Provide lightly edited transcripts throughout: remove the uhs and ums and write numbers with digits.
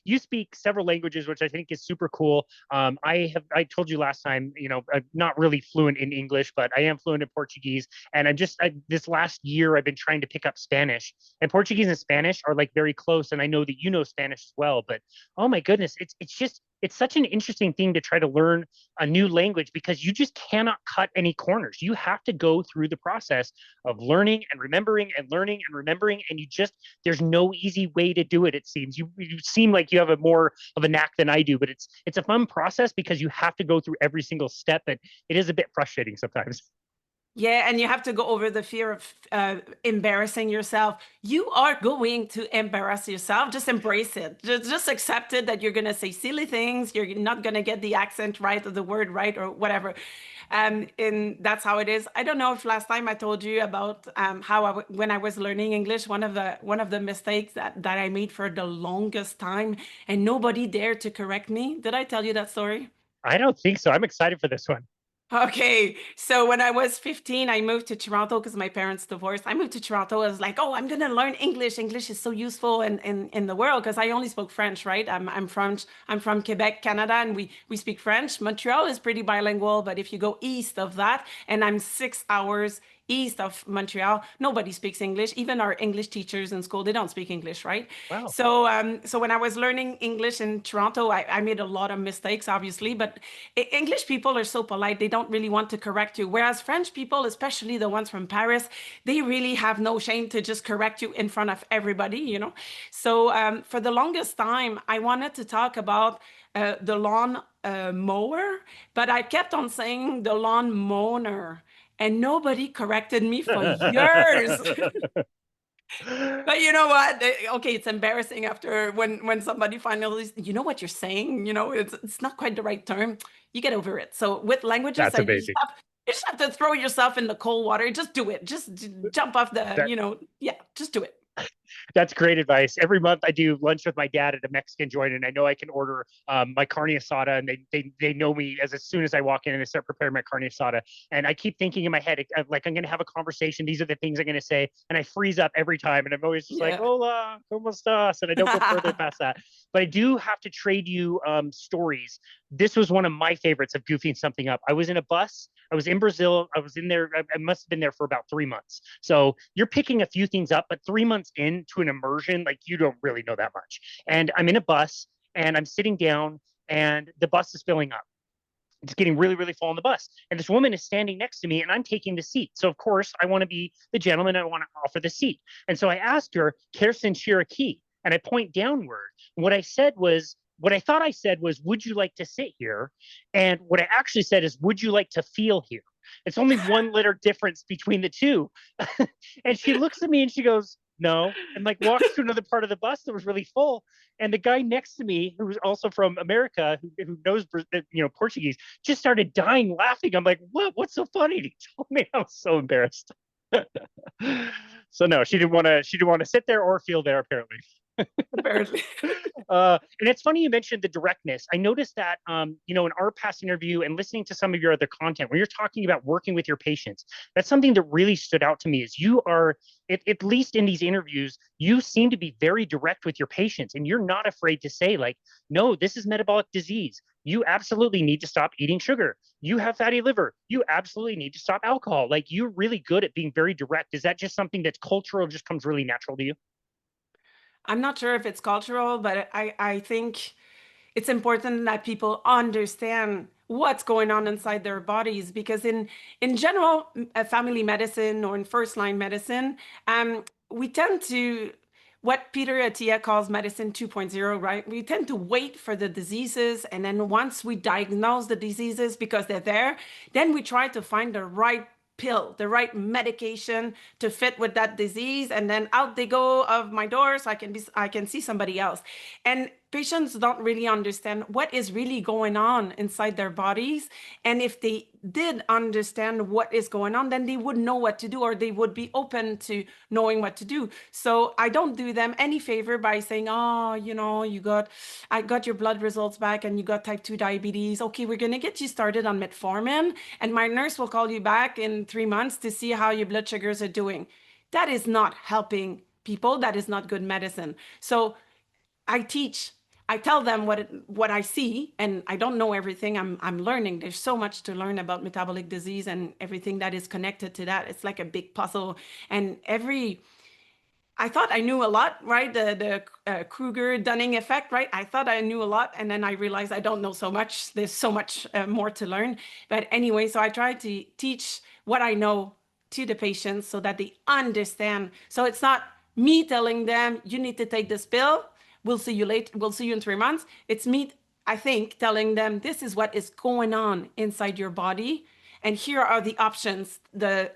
you speak several languages, which I think is super cool. I told you last time, I'm not really fluent in English, but I am fluent in Portuguese. And this last year, I've been trying to pick up Spanish. And Portuguese and Spanish are like very close. And I know that you know Spanish as well. But oh my goodness, it's such an interesting thing to try to learn a new language because you just cannot cut any corners. You have to go through the process of learning and remembering and learning and remembering. And there's no easy way to do it. It seems you seem like you have a more of a knack than I do, but it's a fun process because you have to go through every single step. And it is a bit frustrating sometimes. Yeah, and you have to go over the fear of embarrassing yourself. You are going to embarrass yourself. Just embrace it. Just accept it that you're going to say silly things. You're not going to get the accent right or the word right or whatever. And that's how it is. I don't know if last time I told you about how when I was learning English, one of the mistakes that I made for the longest time, and nobody dared to correct me. Did I tell you that story? I don't think so. I'm excited for this one. Okay, so when I was 15, I moved to Toronto because my parents divorced. I moved to Toronto. I was like, oh, I'm gonna learn English. English is so useful in the world because I only spoke French, right? I'm from Quebec, Canada, and we speak French. Montreal is pretty bilingual, but if you go east of that, and I'm 6 hours east of Montreal, nobody speaks English. Even our English teachers in school, they don't speak English, right? Wow. So when I was learning English in Toronto, I made a lot of mistakes, obviously, but English people are so polite, they don't really want to correct you. Whereas French people, especially the ones from Paris, they really have no shame to just correct you in front of everybody. So for the longest time, I wanted to talk about the lawn mower, but I kept on saying the lawn mower, and nobody corrected me for years. But you know what? Okay, it's embarrassing after when somebody finally, you know what you're saying, it's not quite the right term. You get over it. So with languages, That's you just amazing. have to throw yourself in the cold water. Just do it. Just jump off That yeah, just do it. That's great advice. Every month I do lunch with my dad at a Mexican joint, and I know I can order my carne asada, and they know me as soon as I walk in and I start preparing my carne asada. And I keep thinking in my head, like I'm going to have a conversation. These are the things I'm going to say, and I freeze up every time, and I'm always just like, Yeah. "Hola, cómo estás?" And I don't go further past that. But I do have to trade you stories. This was one of my favorites of goofing something up. I was in a bus. I was in Brazil. I was in there. I must have been there for about 3 months. So you're picking a few things up, but 3 months into an immersion, like you don't really know that much. And I'm in a bus and I'm sitting down and the bus is filling up. It's getting really, really full on the bus. And this woman is standing next to me and I'm taking the seat. So, of course, I want to be the gentleman. I want to offer the seat. And so I asked her, Kirsten Cherokee, and I point downward. What I thought I said was, would you like to sit here? And what I actually said is, would you like to feel here? It's only one letter difference between the two. And she looks at me and she goes, no, and like walks to another part of the bus that was really full. And the guy next to me, who was also from America, who knows Portuguese, just started dying laughing. I'm like, what? What's so funny? He told me I was so embarrassed. So no, she didn't want to. She didn't want to sit there or feel there. Apparently. Apparently. And it's funny you mentioned the directness. I noticed that, in our past interview and listening to some of your other content, when you're talking about working with your patients, that's something that really stood out to me. Is you are, at least in these interviews, you seem to be very direct with your patients, and you're not afraid to say, like, no, this is metabolic disease. You absolutely need to stop eating sugar. You have fatty liver. You absolutely need to stop alcohol. Like, you're really good at being very direct. Is that just something that's cultural, just comes really natural to you? I'm not sure if it's cultural, but I think it's important that people understand what's going on inside their bodies because in general family medicine or in first line medicine, we tend to what Peter Attia calls medicine 2.0, right? We tend to wait for the diseases, and then once we diagnose the diseases because they're there, then we try to find the right pill, the right medication to fit with that disease, and then out they go of my door so I can see somebody else. And patients don't really understand what is really going on inside their bodies. And if they did understand what is going on, then they would know what to do, or they would be open to knowing what to do. So I don't do them any favor by saying, oh, I got your blood results back and you got type 2 diabetes. Okay, we're going to get you started on metformin, and my nurse will call you back in 3 months to see how your blood sugars are doing. That is not helping people. That is not good medicine. So I teach I tell them what I see, and I don't know everything. I'm learning. There's so much to learn about metabolic disease and everything that is connected to that. It's like a big puzzle, and I thought I knew a lot, right? The Kruger-Dunning effect, right? I thought I knew a lot, and then I realized I don't know so much. There's so much more to learn. But anyway, so I try to teach what I know to the patients so that they understand. So it's not me telling them, you need to take this pill. We'll see you later. We'll see you in 3 months. It's me, I think, telling them this is what is going on inside your body. And here are the options,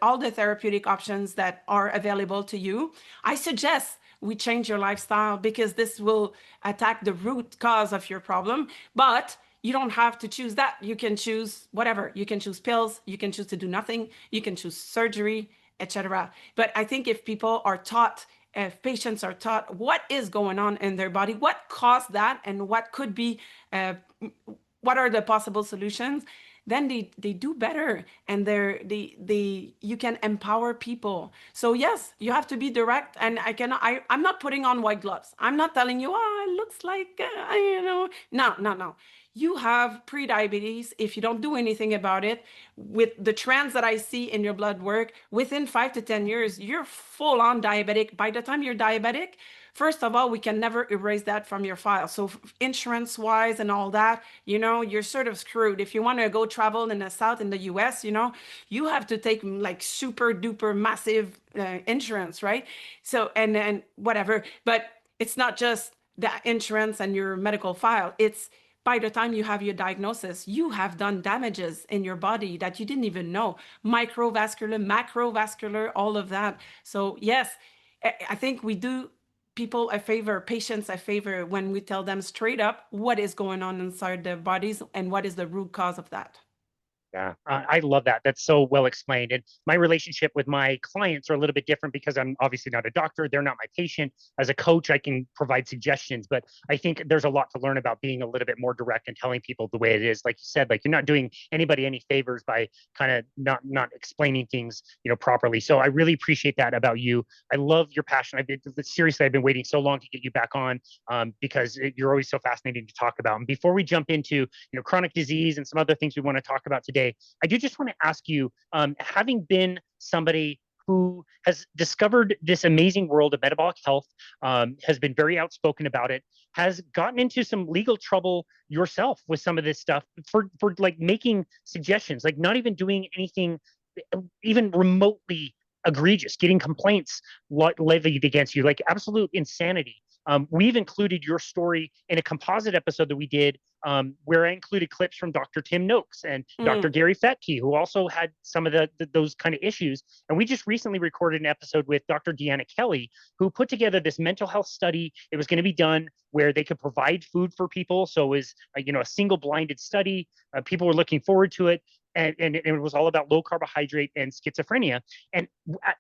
all the therapeutic options that are available to you. I suggest we change your lifestyle because this will attack the root cause of your problem. But you don't have to choose that. You can choose whatever. You can choose pills. You can choose to do nothing. You can choose surgery, etc. But I think if people are taught, if patients are taught what is going on in their body, what caused that, and what could be, what are the possible solutions, then they do better, and you can empower people. So yes, you have to be direct, and I'm not putting on white gloves. I'm not telling you, oh, it looks like no. You have pre-diabetes. If you don't do anything about it, with the trends that I see in your blood work, within 5 to 10 years, you're full on diabetic. By the time you're diabetic, first of all, we can never erase that from your file. So insurance wise and all that, you're sort of screwed. If you want to go travel in the South in the US, you have to take like super duper massive insurance, right? So, and whatever, but it's not just the insurance and your medical file. It's by the time you have your diagnosis, you have done damages in your body that you didn't even know. Microvascular, macrovascular, all of that. So yes, I think we do people a favor, patients a favor, when we tell them straight up what is going on inside their bodies and what is the root cause of that. Yeah, I love that. That's so well explained. And my relationship with my clients are a little bit different because I'm obviously not a doctor. They're not my patient. As a coach, I can provide suggestions, but I think there's a lot to learn about being a little bit more direct and telling people the way it is. Like you said, like you're not doing anybody any favors by kind of not explaining things, properly. So I really appreciate that about you. I love your passion. Seriously, I've been waiting so long to get you back on because you're always so fascinating to talk about. And before we jump into, chronic disease and some other things we want to talk about today, I do just want to ask you, having been somebody who has discovered this amazing world of metabolic health, has been very outspoken about it, has gotten into some legal trouble yourself with some of this stuff for like making suggestions, like not even doing anything even remotely egregious, getting complaints levied against you, like absolute insanity. We've included your story in a composite episode that we did, where I included clips from Dr. Tim Noakes and Dr. Gary Fettke, who also had some of those kind of issues. And we just recently recorded an episode with Dr. Deanna Kelly, who put together this mental health study. It was going to be done where they could provide food for people. So it was, a single blinded study. People were looking forward to it. And it was all about low carbohydrate and schizophrenia. And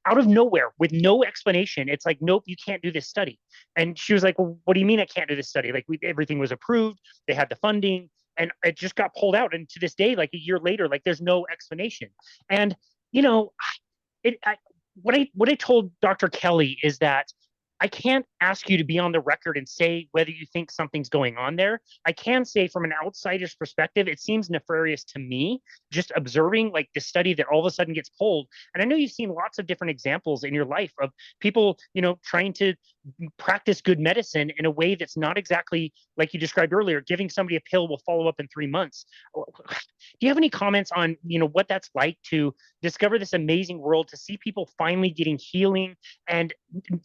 out of nowhere, with no explanation, it's like, nope, you can't do this study. And she was like, well, what do you mean I can't do this study? Like everything was approved, they had the funding, and it just got pulled out. And to this day, like a year later, like there's no explanation. And what I told Dr. Kelly is that I can't ask you to be on the record and say whether you think something's going on there. I can say from an outsider's perspective, it seems nefarious to me, just observing like this study that all of a sudden gets pulled. And I know you've seen lots of different examples in your life of people, trying to practice good medicine in a way that's not exactly like you described earlier. Giving somebody a pill will follow up in 3 months. Do you have any comments on, what that's like to discover this amazing world, to see people finally getting healing and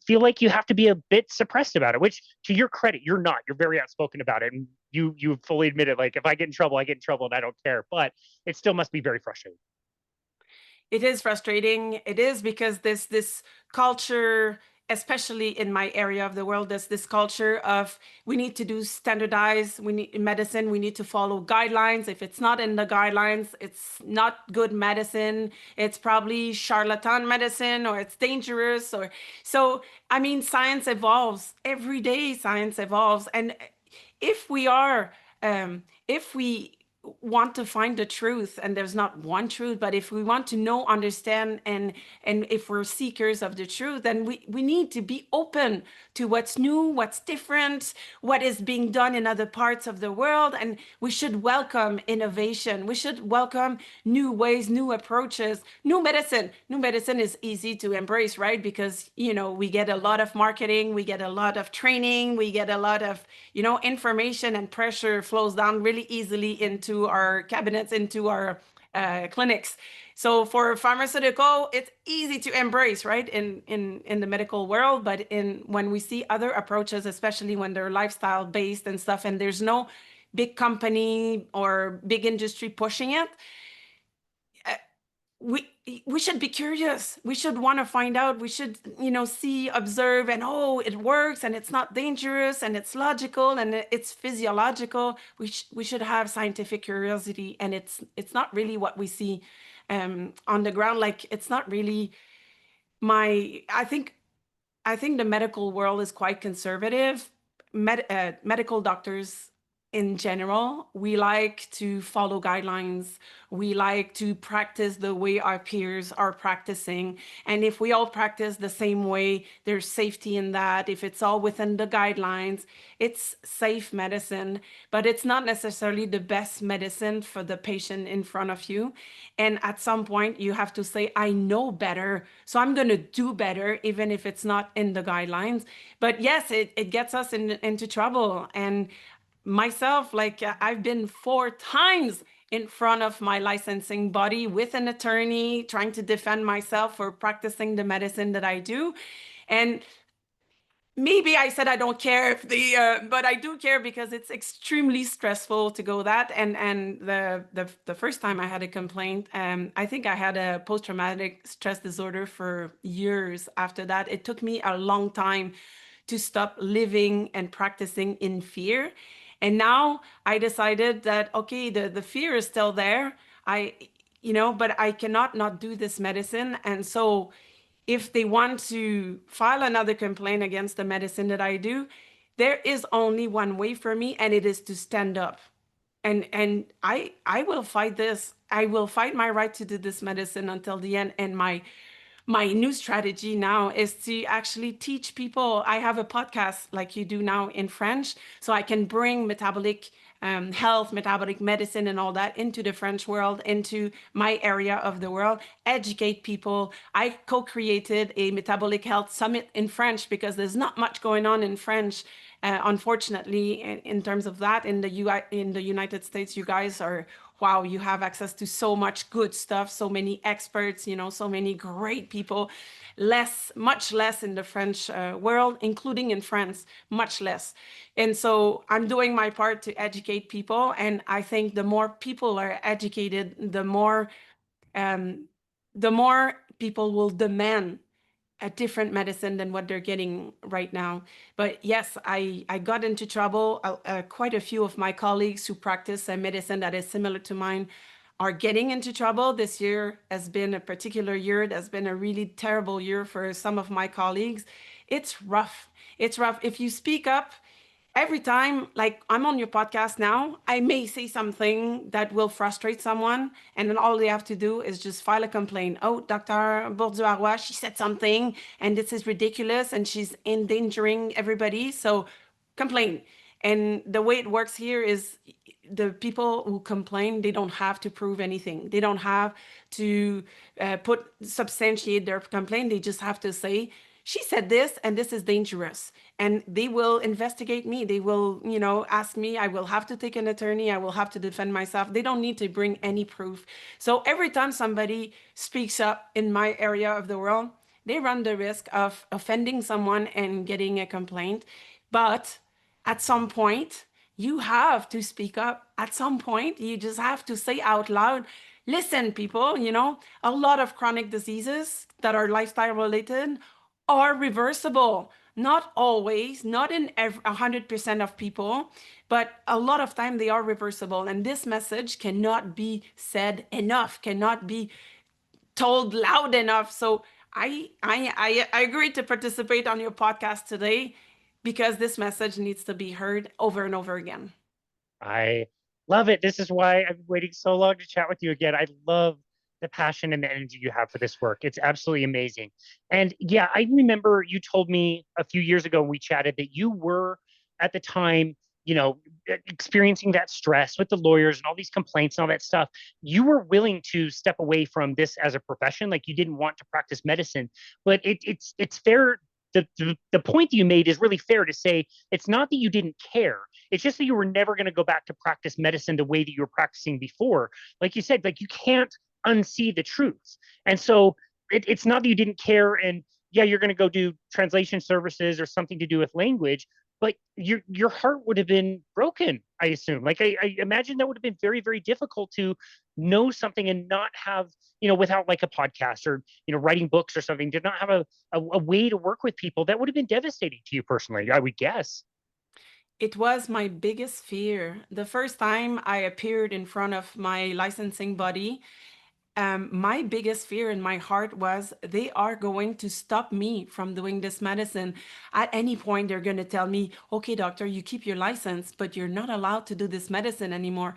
feel like you have to be a bit suppressed about it, which to your credit, you're not. You're very outspoken about it. And you fully admitted, like, if I get in trouble, I get in trouble and I don't care. But it still must be very frustrating. It is frustrating. It is because this culture, especially in my area of the world, there's this culture of we need to do standardized, we need in medicine, we need to follow guidelines. If it's not in the guidelines, it's not good medicine. It's probably charlatan medicine, or it's dangerous. Or so I mean, science evolves every day. Science evolves, and if we want to find the truth, and there's not one truth, but if we want to know, understand, and if we're seekers of the truth, then we need to be open to what's new, what's different, what is being done in other parts of the world. And we should welcome innovation. We should welcome new ways, new approaches, new medicine. New medicine is easy to embrace, right? Because, we get a lot of marketing, we get a lot of training, we get a lot of, information, and pressure flows down really easily into our cabinets, into our clinics. So for pharmaceutical, it's easy to embrace, right, in the medical world. But when we see other approaches, especially when they're lifestyle based and stuff, and there's no big company or big industry pushing it, we should be curious. We should want to find out. We should, see, observe, and it works, and it's not dangerous, and it's logical, and it's physiological. We should have scientific curiosity, and it's not really what we see on the ground. Like, it's not really I think the medical world is quite conservative. Medical doctors in general, we like to follow guidelines. We like to practice the way our peers are practicing. And if we all practice the same way, there's safety in that. If it's all within the guidelines, it's safe medicine, but it's not necessarily the best medicine for the patient in front of you. And at some point, you have to say, I know better, so I'm going to do better, even if it's not in the guidelines. But yes, it gets us into trouble. And myself, like, I've been 4 times in front of my licensing body with an attorney trying to defend myself for practicing the medicine that I do. And maybe I said I don't care but I do care, because it's extremely stressful to go that. And the first time I had a complaint, I think I had a post-traumatic stress disorder for years after that. It took me a long time to stop living and practicing in fear. And now I decided that, okay, the fear is still there. But I cannot not do this medicine. And so if they want to file another complaint against the medicine that I do, there is only one way for me, and it is to stand up. And I will fight this. I will fight my right to do this medicine until the end. And my new strategy now is to actually teach people. I have a podcast like you do now in French, so I can bring metabolic health, metabolic medicine, and all that into the French world, into my area of the world, educate people. I co-created a metabolic health summit in French, because there's not much going on in French. Unfortunately, in terms of that, in the United States, you guys are, wow, you have access to so much good stuff, so many experts, so many great people. Much less in the French world, including in France, much less. And so I'm doing my part to educate people. And I think the more people are educated, the more people will demand a different medicine than what they're getting right now. But yes, I got into trouble. Quite a few of my colleagues who practice a medicine that is similar to mine are getting into trouble. This year has been a particular year. It has been a really terrible year for some of my colleagues. It's rough. It's rough. If you speak up, every time, like, I'm on your podcast now, I may say something that will frustrate someone, and then all they have to do is just file a complaint. Oh, Dr. Bourdua-Roy, she said something, and this is ridiculous, and she's endangering everybody, so complain. And the way it works here is, the people who complain, they don't have to prove anything. They don't have to substantiate their complaint. They just have to say, she said this, and this is dangerous. And they will investigate me. They will, ask me. I will have to take an attorney. I will have to defend myself. They don't need to bring any proof. So every time somebody speaks up in my area of the world, they run the risk of offending someone and getting a complaint. But at some point, you have to speak up. At some point, you just have to say out loud, listen, people, a lot of chronic diseases that are lifestyle related are reversible. Not always, not in 100% of people, but a lot of time they are reversible. And this message cannot be said enough, cannot be told loud enough. So I agreed to participate on your podcast today, because this message needs to be heard over and over again. I Love it. This is why I've been waiting so long to chat with you again. I love the passion and the energy you have for this work. It's absolutely amazing. And yeah, I remember you told me a few years ago when we chatted that you were at the time, you know, experiencing that stress with the lawyers and all these complaints and all that stuff. You were willing to step away from this as a profession, like you didn't want to practice medicine. But it's fair. The point that you made is really fair to say it's not that you didn't care, it's just that you were never going to go back to practice medicine the way that you were practicing before. Like you said, like you can't unsee the truth. And so it's not that you didn't care and yeah, you're going to go do translation services or something to do with language, but your heart would have been broken, I assume. Like I imagine that would have been very, very difficult to know something and not have, without like a podcast or, writing books or something, did not have a way to work with people. That would have been devastating to you personally, I would guess. It was my biggest fear. The first time I appeared in front of my licensing body, my biggest fear in my heart was they are going to stop me from doing this medicine. At any point, they're going to tell me, okay, doctor, you keep your license, but you're not allowed to do this medicine anymore.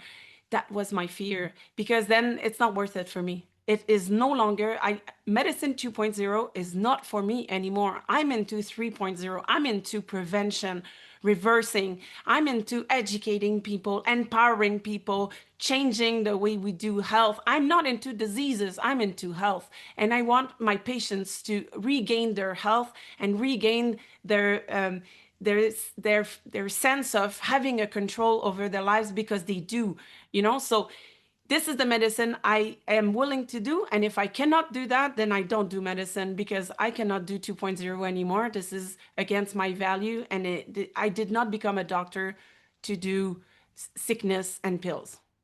That was my fear because then it's not worth it for me. It is no longer, medicine 2.0 is not for me anymore. I'm into 3.0. I'm into prevention, reversing. I'm into educating people, empowering people, changing the way we do health. I'm not into diseases, I'm into health. And I want my patients to regain their health and regain their sense of having a control over their lives because they do, So this is the medicine I am willing to do. And if I cannot do that, then I don't do medicine because I cannot do 2.0 anymore. This is against my value. And I did not become a doctor to do sickness and pills.